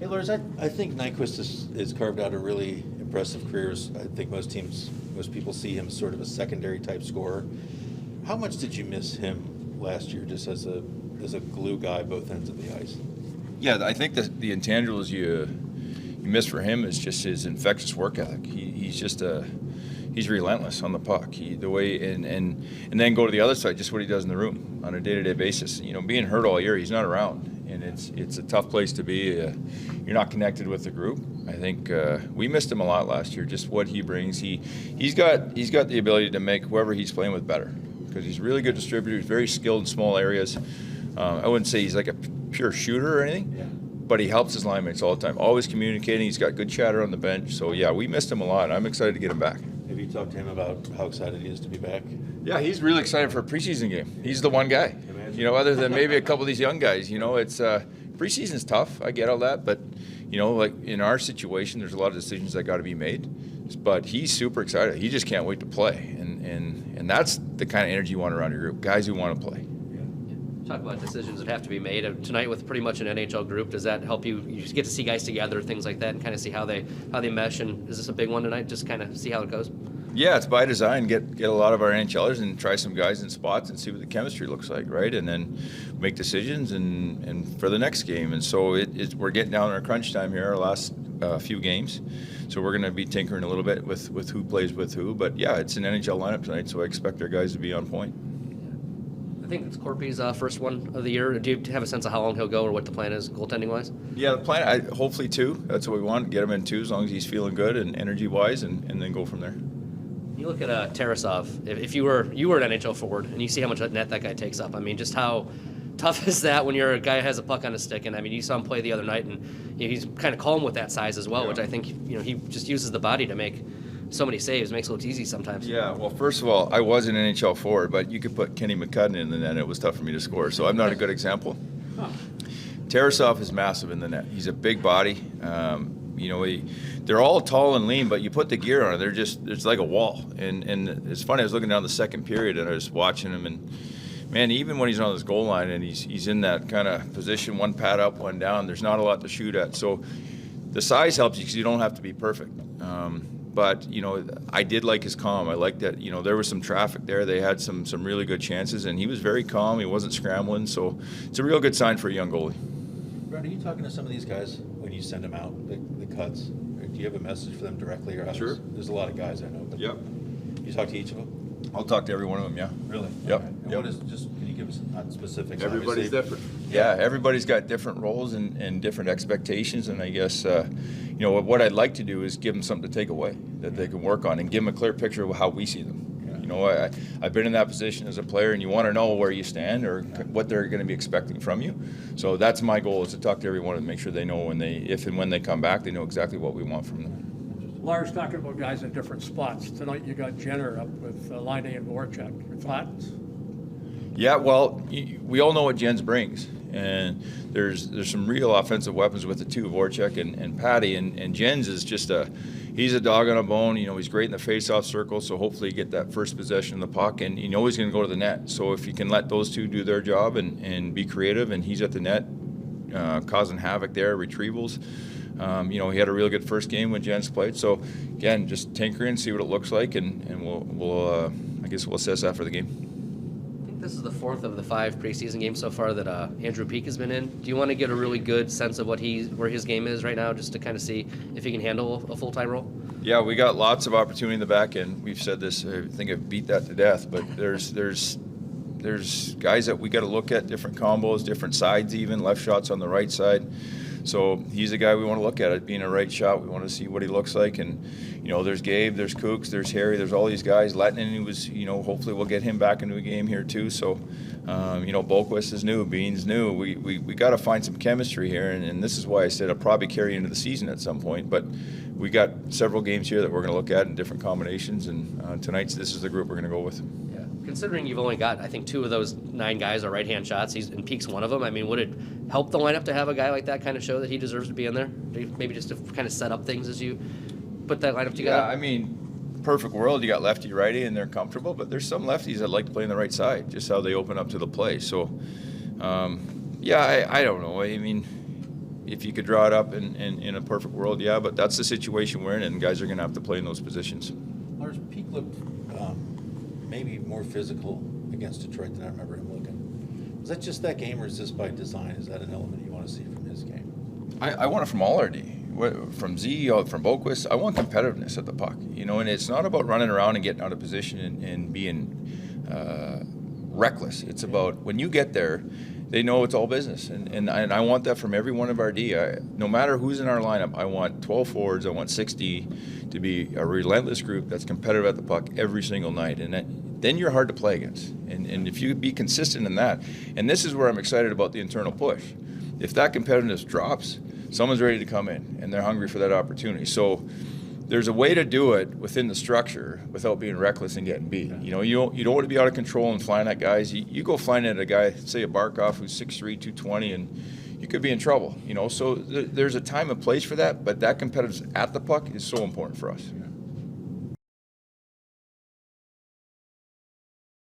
Lars, I think Nyquist is carved out a really impressive career. I think most people see him as sort of a secondary type scorer. How much did you miss him last year, just as a glue guy both ends of the ice? Yeah, I think that the intangibles you miss for him is just his infectious work ethic. He's relentless on the puck. And then go to the other side, just what he does in the room on a day-to-day basis. Being hurt all year, he's not around, and it's a tough place to be. You're not connected with the group. I think we missed him a lot last year. Just what he brings. He's got the ability to make whoever he's playing with better, because he's a really good distributor. He's very skilled in small areas. I wouldn't say he's like a pure shooter or anything. Yeah. But he helps his line mates all the time, always communicating. He's got good chatter on the bench. So, yeah, we missed him a lot. I'm excited to get him back. Have you talked to him about how excited he is to be back? Yeah, he's really excited for a preseason game. He's the one guy. Other than maybe a couple of these young guys. It's preseason's tough. I get all that. But, like in our situation, there's a lot of decisions that got to be made. But he's super excited. He just can't wait to play. And that's the kind of energy you want around your group, guys who want to play. Talk about decisions that have to be made tonight with pretty much an NHL group. Does that help you? You just get to see guys together, things like that, and kind of see how they mesh. And is this a big one tonight? Just kind of see how it goes. Yeah, it's by design. Get a lot of our NHLers and try some guys in spots and see what the chemistry looks like, right? And then make decisions and for the next game. And so we're getting down to our crunch time here, our last few games. So we're going to be tinkering a little bit with who plays with who. But yeah, it's an NHL lineup tonight, so I expect our guys to be on point. I think it's Corpy's first one of the year. Do you have a sense of how long he'll go or what the plan is goaltending-wise? Yeah, the plan, hopefully 2. That's what we want, get him in 2 as long as he's feeling good and energy-wise, and then go from there. You look at Tarasov. If you were an NHL forward and you see how much net that guy takes up, I mean, just how tough is that when you're a guy who has a puck on his stick? And, I mean, you saw him play the other night, and he's kind of calm with that size as well, which I think, he just uses the body to make so many saves. Makes it look easy sometimes. Yeah, well, first of all, I was an NHL forward, but you could put Kenny McCudden in the net, it was tough for me to score, so I'm not a good example. Tarasov is massive in the net. He's a big body. They're all tall and lean, but you put the gear on it, it's like a wall. And it's funny, I was looking down the second period, and I was watching him, and man, even when he's on his goal line and he's in that kind of position, one pad up, one down, there's not a lot to shoot at. So the size helps you because you don't have to be perfect. But, I did like his calm. I liked that, there was some traffic there. They had some really good chances, and he was very calm. He wasn't scrambling. So it's a real good sign for a young goalie. Brad, are you talking to some of these guys when you send them out, the cuts? Or do you have a message for them directly? Or Sure. There's a lot of guys I know. But Yep. You talk to each of them? I'll talk to every one of them, yeah. Really? Yep. Okay. And Yep. can you give us not specifics? Everybody's obviously. different. Yeah, everybody's got different roles and different expectations, and I guess what I'd like to do is give them something to take away that they can work on and give them a clear picture of how we see them. Yeah. I've been in that position as a player, and you want to know where you stand or what they're going to be expecting from you. So that's my goal, is to talk to everyone and make sure they know if and when they come back, they know exactly what we want from them. Lars, talking about guys in different spots. Tonight you got Jenner up with Line and Voracek. Your thoughts? Yeah, well, we all know what Jens brings, and there's some real offensive weapons with the two, Voracek and Patty, and Jens is just he's a dog on a bone. He's great in the face-off circle, so hopefully you get that first possession of the puck, and he's going to go to the net. So if you can let those two do their job and be creative, and he's at the net causing havoc there, retrievals. He had a really good first game when Jens played. So again, just tinkering, see what it looks like, and we'll I guess we'll assess after the game. I think this is the 4th of the 5 preseason games so far that Andrew Peeke has been in. Do you want to get a really good sense of where his game is right now, just to kind of see if he can handle a full-time role? Yeah, we got lots of opportunity in the back end. We've said this. I think I've beat that to death. But there's guys that we got to look at, different combos, different sides, even left shots on the right side. So he's a guy we want to look at. It being a right shot, we want to see what he looks like. And there's Gabe, there's Kooks, there's Harry, there's all these guys. Lettinen, he was, hopefully we'll get him back into a game here too. So, Bolquist is new, Bean's new. We got to find some chemistry here, and this is why I said I'll probably carry into the season at some point. But we got several games here that we're going to look at in different combinations, and tonight's this is the group we're going to go with. Yeah. Considering you've only got, I think, 2 of those 9 guys are right-hand shots, and Peake's one of them. I mean, would it help the lineup to have a guy like that kind of show that he deserves to be in there? Maybe just to kind of set up things as you put that lineup together? Yeah, I mean, perfect world, you got lefty, righty, and they're comfortable, but there's some lefties that like to play on the right side, just how they open up to the play. So, I don't know. I mean, If you could draw it up in a perfect world, yeah, but that's the situation we're in, and guys are going to have to play in those positions. Lars, Peak looked maybe more physical against Detroit than I remember him looking. Was that just that game, or is this by design? Is that an element you want to see from his game? I want it from all our D. From Z, from Boquist. I want competitiveness at the puck, and it's not about running around and getting out of position and being reckless. It's about when you get there, they know it's all business, and I want that from every one of our D. No matter who's in our lineup, I want 12 forwards, I want 6D to be a relentless group that's competitive at the puck every single night, and then you're hard to play against. And if you be consistent in that, and this is where I'm excited about the internal push. If that competitiveness drops, someone's ready to come in, and they're hungry for that opportunity. So there's a way to do it within the structure without being reckless and getting beat. You don't want to be out of control and flying at guys. You go flying at a guy, say a Barkov who's 6'3", 220, and you could be in trouble. So there's a time and place for that, but that competitiveness at the puck is so important for us.